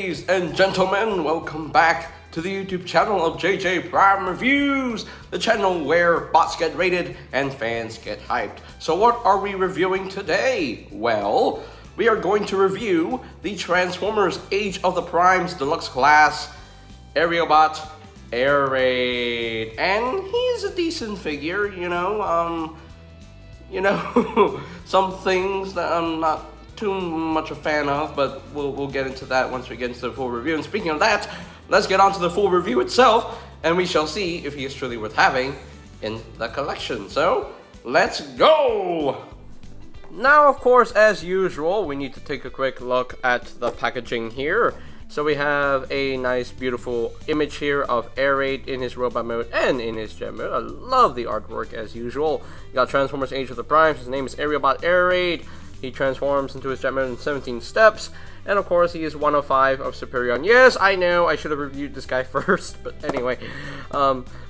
Ladies and gentlemen, welcome back to the YouTube channel of JJ Prime Reviews, the channel where bots get rated and fans get hyped. So what are we reviewing today? Well, we are going to review the Transformers Age of the Primes Deluxe Class aerialbot airraid, and he's a decent figure, some things that I'm not too much a fan of, but we'll get into that once we get into the full review. And speaking of that, let's get on to the full review itself, and we shall see if he is truly worth having in the collection. So, let's go! Now, of course, as usual, we need to take a quick look at the packaging here. So we have a nice, beautiful image here of airraid in his robot mode and in his jet mode. I love the artwork as usual. You got Transformers Age of the Primes. His name is aerialbot airraid. He transforms into his jet mode in 17 steps. And of course, he is 105 of Superion. Yes, I know, I should have reviewed this guy first. But anyway,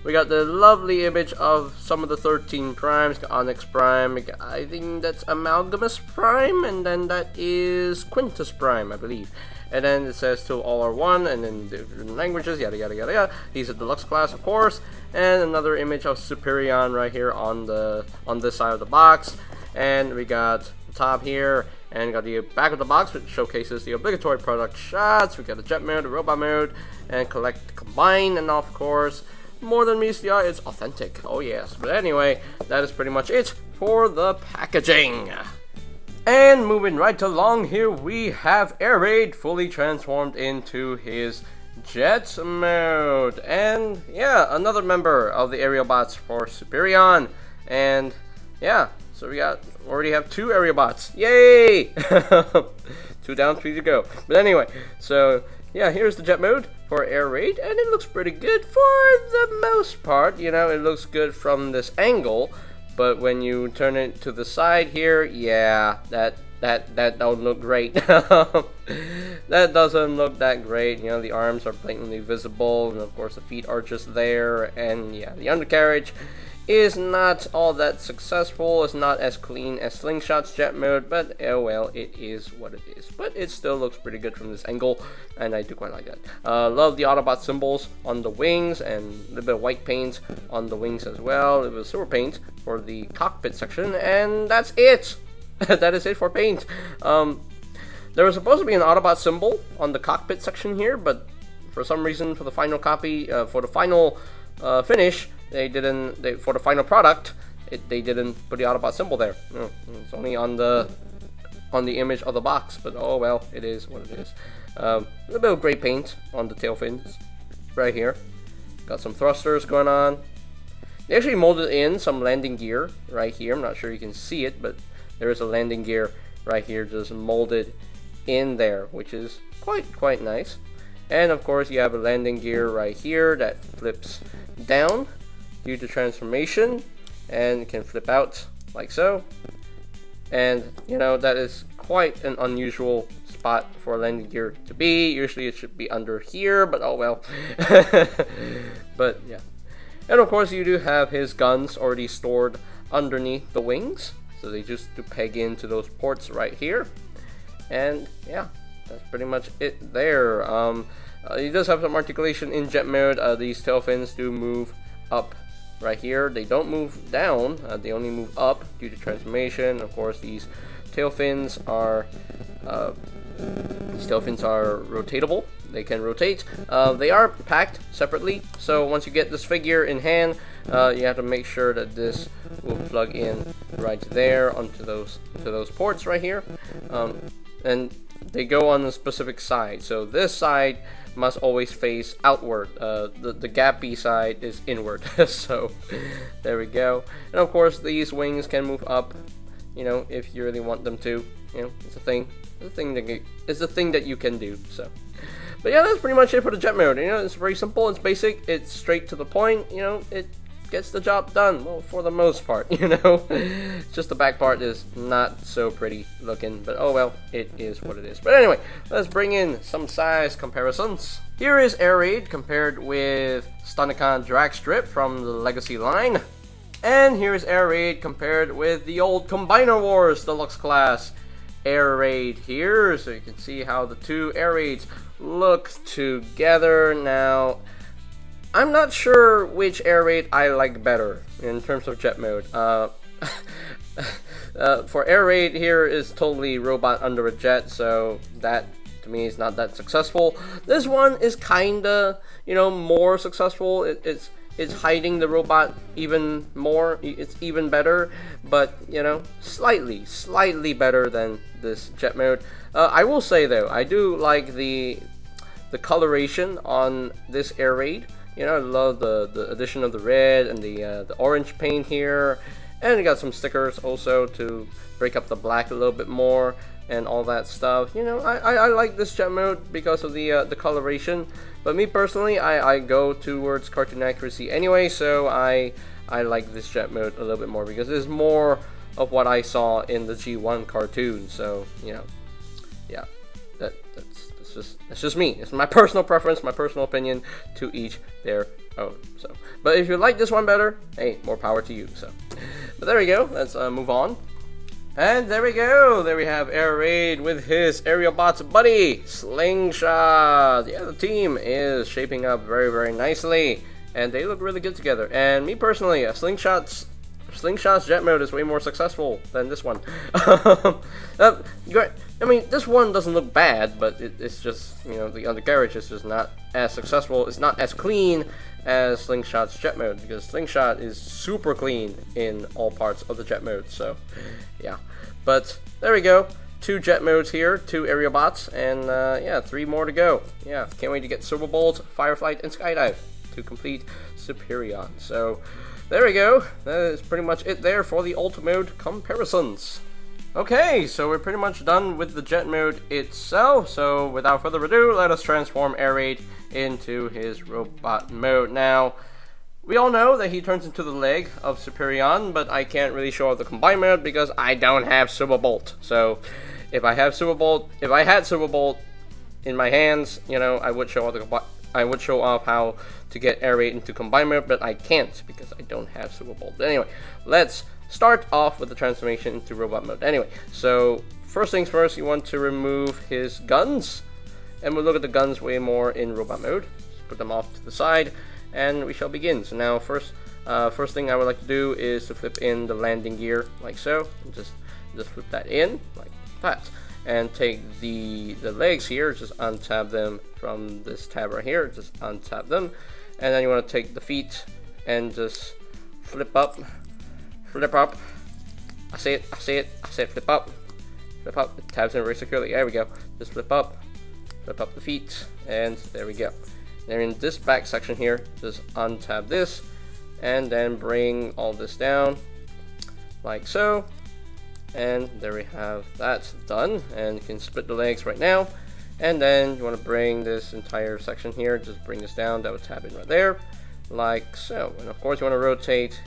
we got the lovely image of some of the 13 primes. Got Onyx Prime. I think that's Amalgamus Prime. And then that is Quintus Prime, I believe. And then it says till all are one, and then different languages, yada yada yada yada. He's a deluxe class, of course. And another image of Superion right here on this side of the box. And we got the top here, and got the back of the box, which showcases the obligatory product shots. We got the jet mode, the robot mode, and collect, combine, and of course, more than meets the eye, it's authentic. Oh yes. But anyway, that is pretty much it for the packaging. And moving right along here, we have airraid fully transformed into his jet mode. And yeah, another member of the aerialbots for Superion. And yeah, so we already have 2 aerialbots. Yay! 2 down, 3 to go. But anyway, so yeah, here's the jet mode for airraid, and it looks pretty good for the most part. You know, it looks good from this angle. But when you turn it to the side here, yeah, that don't look great. That doesn't look that great. You know, the arms are blatantly visible, and of course the feet are just there. And yeah, the undercarriage is not all that successful. It's not as clean as Slingshot's jet mode, but oh well, it is what it is. But it still looks pretty good from this angle, and I do quite like that. Love the Autobot symbols on the wings, and a little bit of white paint on the wings as well. It was silver paint for the cockpit section, and that's it. That is it for paint. There was supposed to be an Autobot symbol on the cockpit section here, but for some reason, for the final copy, for the final finish, they didn't. For the final product, they didn't put the Autobot symbol there. It's only on the image of the box. But oh well, it is what it is. A little bit of gray paint on the tail fins right here. Got some thrusters going on. They actually molded in some landing gear right here. I'm not sure you can see it, but there is a landing gear right here just molded in there, which is quite nice. And of course, you have a landing gear right here that flips down due to transformation, and it can flip out like so. And you know, that is quite an unusual spot for a landing gear to be. Usually it should be under here, but oh well. But yeah. And of course, you do have his guns already stored underneath the wings, so they just do peg into those ports right here. And yeah, that's pretty much it there. He does have some articulation in jet mode. These tail fins do move up right here. They don't move down, they only move up due to transformation. Of course, these tail fins are rotatable. They can rotate. They are packed separately, so once you get this figure in hand, you have to make sure that this will plug in right there onto those ports right here. And they go on a specific side, so this side must always face outward. The gappy side is inward. So there we go. And of course, these wings can move up, you know, if you really want them to. You know, it's a thing. It's a thing that you can do. So, but yeah, that's pretty much it for the jet mode. You know, it's very simple. It's basic. It's straight to the point. You know, it gets the job done. Well, for the most part, you know. Just the back part is not so pretty looking, but oh well, it is what it is. But anyway, let's bring in some size comparisons. Here is airraid compared with Stunticon Drag Strip from the Legacy line. And here's airraid compared with the old Combiner Wars Deluxe class. air raid here, so you can see how the two air raids look together. Now, I'm not sure which air raid I like better in terms of jet mode. For air raid here is totally robot under a jet, so that to me is not that successful. This one is kinda, more successful. It's hiding the robot even more. It's even better, but slightly better than this jet mode. I will say though, I do like the coloration on this air raid. I love the addition of the red and the orange paint here, and you got some stickers also to break up the black a little bit more and all that stuff. I like this jet mode because of the coloration. But me personally, I go towards cartoon accuracy anyway, so I like this jet mode a little bit more because it's more of what I saw in the G1 cartoon. So yeah, that's just me. It's my personal preference, my personal opinion. To each their own. So, but if you like this one better, hey, more power to you. So, but there we go. Let's move on. And there we go. There we have Air Raid with his aerialbots buddy, Slingshot. Yeah, the team is shaping up very, very nicely, and they look really good together. And me personally, Slingshot's jet mode is way more successful than this one. I mean, this one doesn't look bad, but it's just, the undercarriage is just not as successful. It's not as clean as Slingshot's jet mode, because Slingshot is super clean in all parts of the jet mode. So, yeah. But there we go. 2 jet modes here, 2 aerialbots, and yeah, 3 more to go. Yeah, can't wait to get Silver Bolt, Fireflight, and Skydive to complete Superion. So there we go. That is pretty much it there for the ult mode comparisons. Okay, so we're pretty much done with the jet mode itself. So without further ado, let us transform Air Raid into his robot mode. Now, we all know that he turns into the leg of Superion, but I can't really show off the combined mode because I don't have Silver Bolt. So if I had Silver Bolt in my hands, I would show off how to get Air Raid into combined mode, but I can't because I don't have Silver Bolt. But anyway, let's start off with the transformation into robot mode. Anyway, so first things first, you want to remove his guns, and we'll look at the guns way more in robot mode. Just put them off to the side, and we shall begin. So now first thing I would like to do is to flip in the landing gear like so, and just flip that in like that, and take the legs here, just untap them from this tab right here, just untap them, and then you want to take the feet and just flip up. I say it, flip up, it tabs in very securely. There we go. Just flip up the feet, and there we go. Then in this back section here, just untap this, and then bring all this down, like so. And there we have that done, and you can split the legs right now. And then you want to bring this entire section here, just bring this down, that would tab in right there, like so. And of course you want to rotate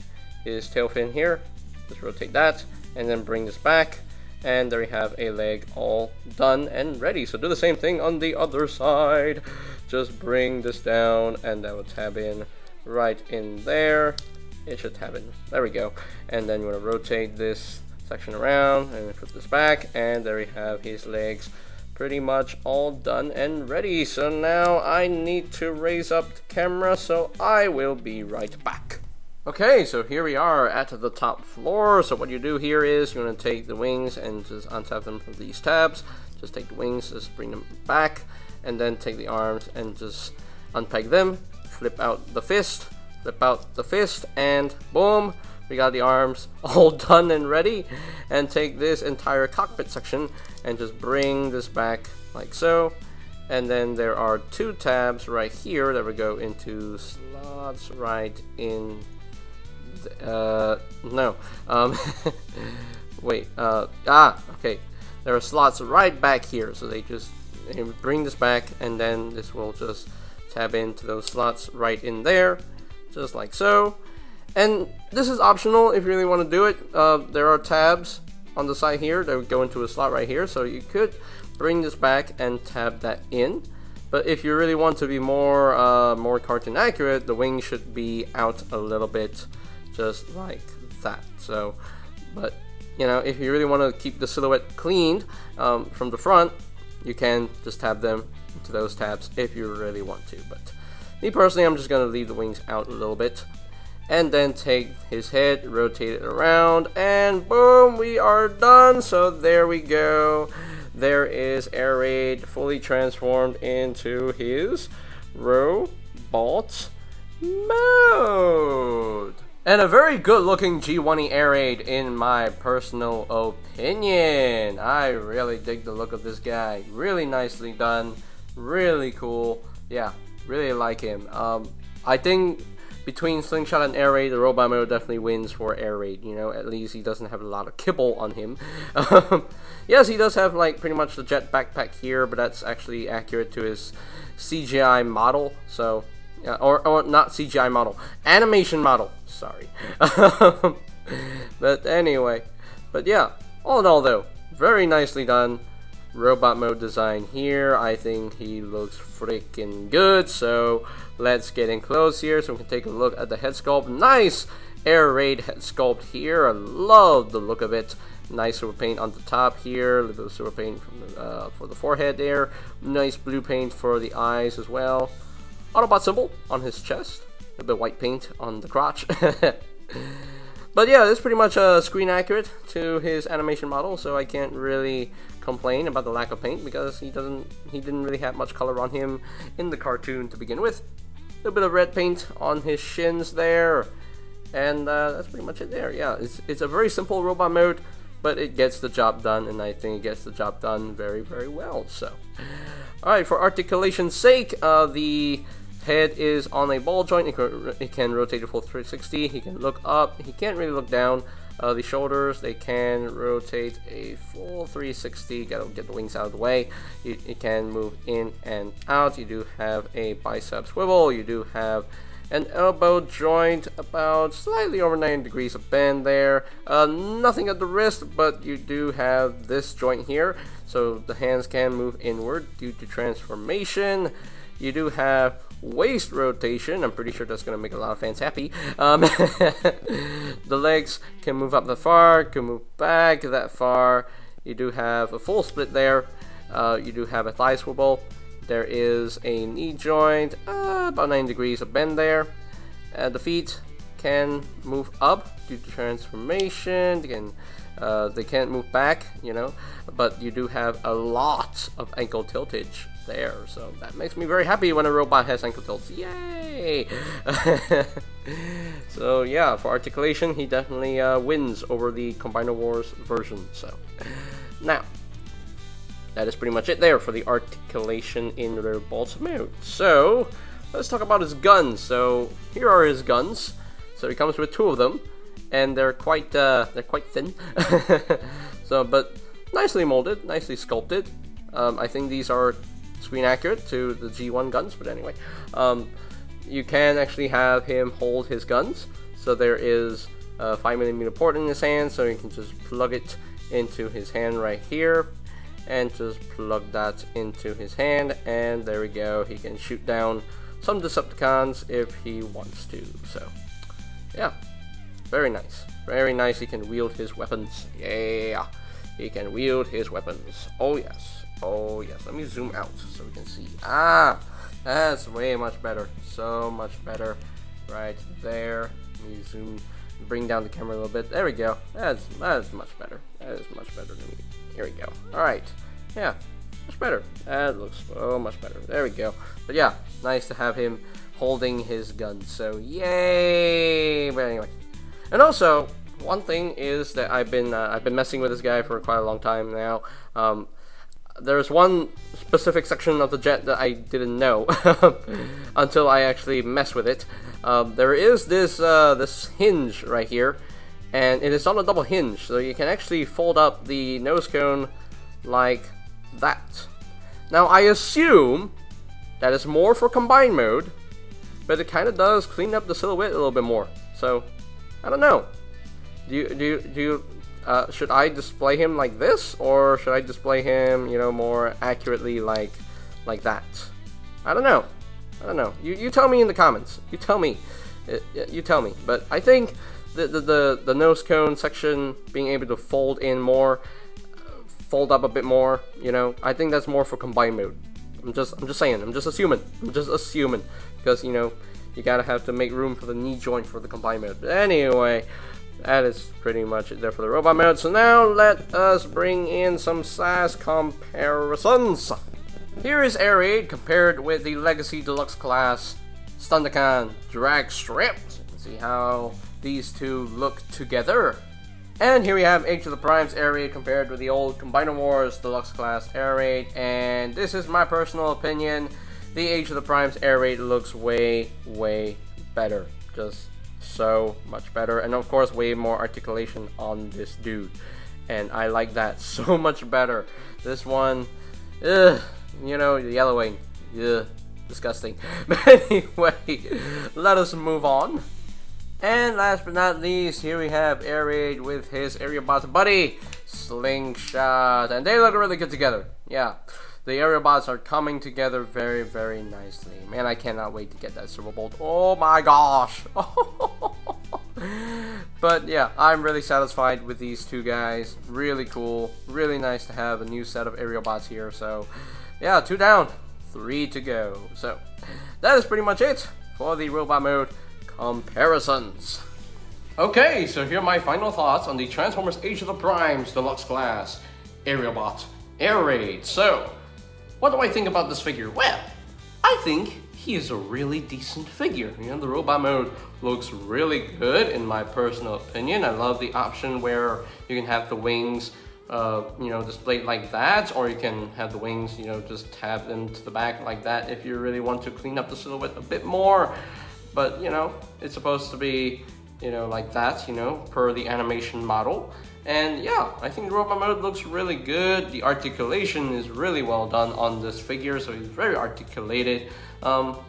his tail fin here, just rotate that, and then bring this back, and there we have a leg all done and ready. So do the same thing on the other side, just bring this down, and that will tab in right in there. It should tab in, there we go. And then you want to rotate this section around and put this back, and there we have his legs pretty much all done and ready. So now I need to raise up the camera, so I will be right back. Okay, so here we are at the top floor. So what you do here is you want to take the wings and just untap them from these tabs. Just take the wings, just bring them back, and then take the arms and just unpeg them, flip out the fist, and boom, we got the arms all done and ready. And take this entire cockpit section and just bring this back like so. And then there are 2 tabs right here that will go into slots right in wait, okay, there are slots right back here, so they just bring this back, and then this will just tab into those slots right in there, just like so. And this is optional if you really want to do it. There are tabs on the side here that would go into a slot right here, so you could bring this back and tab that in. But if you really want to be more cartoon accurate, the wing should be out a little bit, just like that. So, but you know, if you really want to keep the silhouette cleaned from the front, you can just tab them to those tabs if you really want to. But me personally, I'm just going to leave the wings out a little bit. And then take his head, rotate it around, and boom, we are done. So there we go. There is Air Raid fully transformed into his robot mode. And a very good looking G1E Air Raid in my personal opinion. I really dig the look of this guy. Really nicely done. Really cool. Yeah, really like him. I think between Slingshot and Air Raid, the robot mode definitely wins for Air Raid. You know, at least he doesn't have a lot of kibble on him. Yes, he does have like pretty much the jet backpack here, but that's actually accurate to his CGI model. So, yeah, or not CGI model, animation model. Sorry. But anyway, but yeah, all in all though, very nicely done. Robot mode design here. I think he looks freaking good. So let's get in close here so we can take a look at the head sculpt. Nice Air Raid head sculpt here. I love the look of it. Nice silver paint on the top here. A little bit of silver paint for the forehead there. Nice blue paint for the eyes as well. Autobot symbol on his chest. A little bit of white paint on the crotch. But yeah, it's pretty much screen accurate to his animation model, so I can't really complain about the lack of paint because he didn't really have much color on him in the cartoon to begin with. A little bit of red paint on his shins there, and that's pretty much it there. Yeah, it's a very simple robot mode, but it gets the job done, and I think it gets the job done very, very well. So, alright, for articulation's sake, the head is on a ball joint. It can rotate a full 360. He can look up. He can't really look down. The shoulders, they can rotate a full 360. Gotta get the wings out of the way. It can move in and out. You do have a bicep swivel. You do have an elbow joint about slightly over 90 degrees of bend there. Nothing at the wrist, but you do have this joint here. So the hands can move inward due to transformation. You do have waist rotation. I'm pretty sure that's going to make a lot of fans happy. The legs can move up that far, can move back that far. You do have a full split there. You do have a thigh swivel. There is a knee joint, about 90 degrees of bend there. The feet can move up due to transformation. They can't move back, you know, but you do have a lot of ankle tiltage there, so that makes me very happy when a robot has ankle tilts. Yay! So yeah, for articulation, he definitely wins over the Combiner Wars version. So now, that is pretty much it there for the articulation in the robot mode. So let's talk about his guns. So here are his guns. So he comes with two of them, and they're quite thin. So, but nicely molded, nicely sculpted. I think these are screen accurate to the G1 guns, but anyway, you can actually have him hold his guns. So there is a 5mm port in his hand, so you can just plug it into his hand right here, and just plug that into his hand, and there we go. He can shoot down some Decepticons if he wants to. So yeah, very nice, very nice. He can wield his weapons. Yeah, he can wield his weapons. Oh yes. Oh yes, let me zoom out so we can see. That's way much better. So much better. Right there. Let me zoom, bring down the camera a little bit. There we go. That's much better. That is much better than me. Here we go. Alright. Yeah, much better. That looks so much better. There we go. But yeah, nice to have him holding his gun. So yay! But anyway. And also, one thing is that I've been messing with this guy for quite a long time now. There's one specific section of the jet that I didn't know until I actually messed with it. There is this hinge right here, and it is on a double hinge, so you can actually fold up the nose cone like that. Now I assume that is more for combined mode, but it kind of does clean up the silhouette a little bit more. So I don't know. Do you should I display him like this, or should I display him, you know, more accurately like that? I don't know. You tell me in the comments. You tell me. But I think the nose cone section being able to fold in more, fold up a bit more, you know, I think that's more for combine mode. I'm just saying, I'm just assuming, because, you know, you gotta have to make room for the knee joint for the combine mode. But anyway, that is pretty much it there for the robot mode. So now let us bring in some size comparisons. Here is airraid compared with the Legacy Deluxe class Thundercan drag strip. So you can see how these two look together. And here we have Age of the Primes airraid compared with the old Combiner Wars Deluxe class airraid. And this is my personal opinion. The Age of the Primes airraid looks way better. Just so much better. And of course, way more articulation on this dude. And I like that so much better. This one, you know, the yellowing, disgusting. But anyway, let us move on. And last but not least, here we have airraid with his aerialbots buddy, Slingshot, and they look really good together. Yeah, the aerialbots are coming together very nicely. Man, I cannot wait to get that Silver Bolt. Oh my gosh! But yeah, I'm really satisfied with these two guys. Really cool, really nice to have a new set of aerialbots here. So yeah, 2 down, 3 to go. So that is pretty much it for the robot mode comparisons. Okay, so here are my final thoughts on the Transformers Age of the Primes Deluxe Class Aerialbot airraid. So, what do I think about this figure? Well, I think he is a really decent figure. You know, the robot mode looks really good in my personal opinion. I love the option where you can have the wings you know, displayed like that, or you can have the wings, you know, just tab them to the back like that if you really want to clean up the silhouette a bit more. But, you know, it's supposed to be, you know, like that, you know, per the animation model. And yeah, I think the robot mode looks really good. The articulation is really well done on this figure, so he's very articulated. No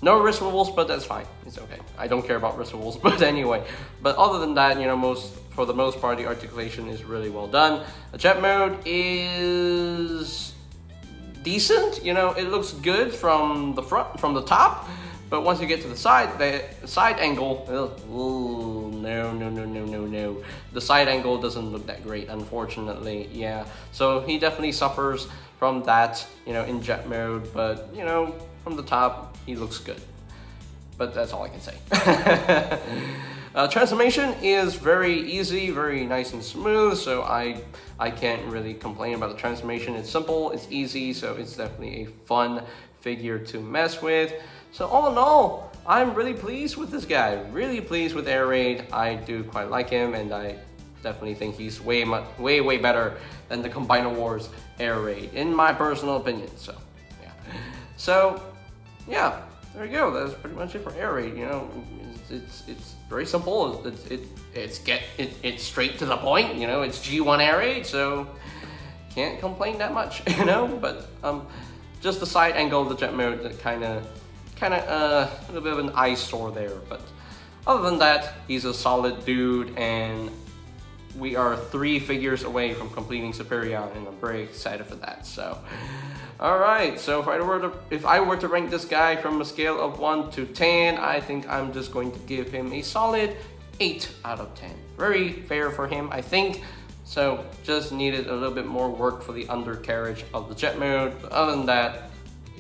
wrist removals, but that's fine. It's okay. I don't care about wrist removals, but anyway. But other than that, you know, for the most part, the articulation is really well done. The jet mode is decent. You know, it looks good from the front, from the top. But once you get to the side angle, no. The side angle doesn't look that great, unfortunately. Yeah, so he definitely suffers from that, you know, in jet mode. But, you know, from the top, he looks good. But that's all I can say. Transformation is very easy, very nice and smooth, so I can't really complain about the transformation. It's simple, it's easy, so it's definitely a fun figure to mess with. So all in all, I'm really pleased with this guy. Really pleased with airraid. I do quite like him, and I definitely think he's way better than the Combiner Wars airraid, in my personal opinion. So yeah. So yeah, there you go. That's pretty much it for airraid. You know, it's very simple. It's straight to the point. You know, it's G1 airraid, so can't complain that much. You know, but just the side angle of the jet mode that kind of a little bit of an eyesore there, but other than that, he's a solid dude, and we are 3 figures away from completing Superior, and I'm very excited for that. So, all right. So if I were to rank this guy from a scale of 1 to 10, I think I'm just going to give him a solid 8 out of 10. Very fair for him, I think. So just needed a little bit more work for the undercarriage of the jet mode. But other than that,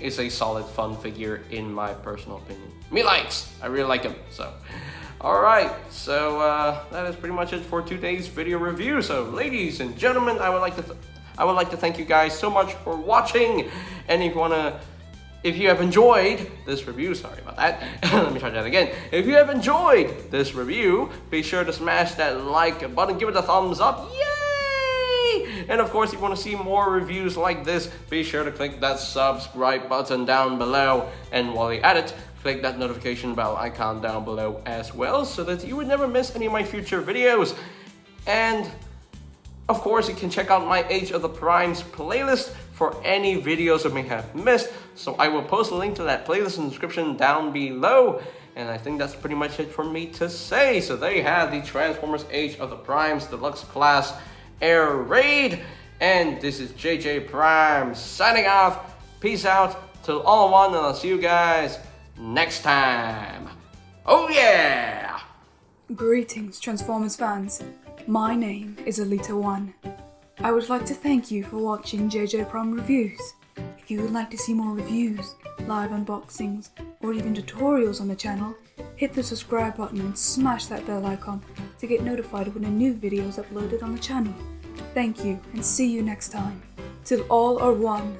it's a solid, fun figure in my personal opinion. Me likes. I really like him. So, all right. So that is pretty much it for today's video review. So, ladies and gentlemen, I would like to thank you guys so much for watching. And if you have enjoyed this review, sorry about that. Let me try that again. If you have enjoyed this review, be sure to smash that like button, give it a thumbs up. Yay! And of course, if you want to see more reviews like this, be sure to click that subscribe button down below. And while you're at it, click that notification bell icon down below as well, so that you would never miss any of my future videos. And of course, you can check out my Age of the Primes playlist for any videos I may have missed. So I will post a link to that playlist in the description down below. And I think that's pretty much it for me to say. So there you have the Transformers Age of the Primes Deluxe Class airraid. And this is JJ Prime signing off. Peace out till all in one, and I'll see you guys next time. Oh yeah! Greetings, Transformers fans. My name is Alita1. I would like to thank you for watching JJ Prime Reviews. If you would like to see more reviews, live unboxings, or even tutorials on the channel, hit the subscribe button and smash that bell icon to get notified when a new video is uploaded on the channel. Thank you, and see you next time. Till all are one.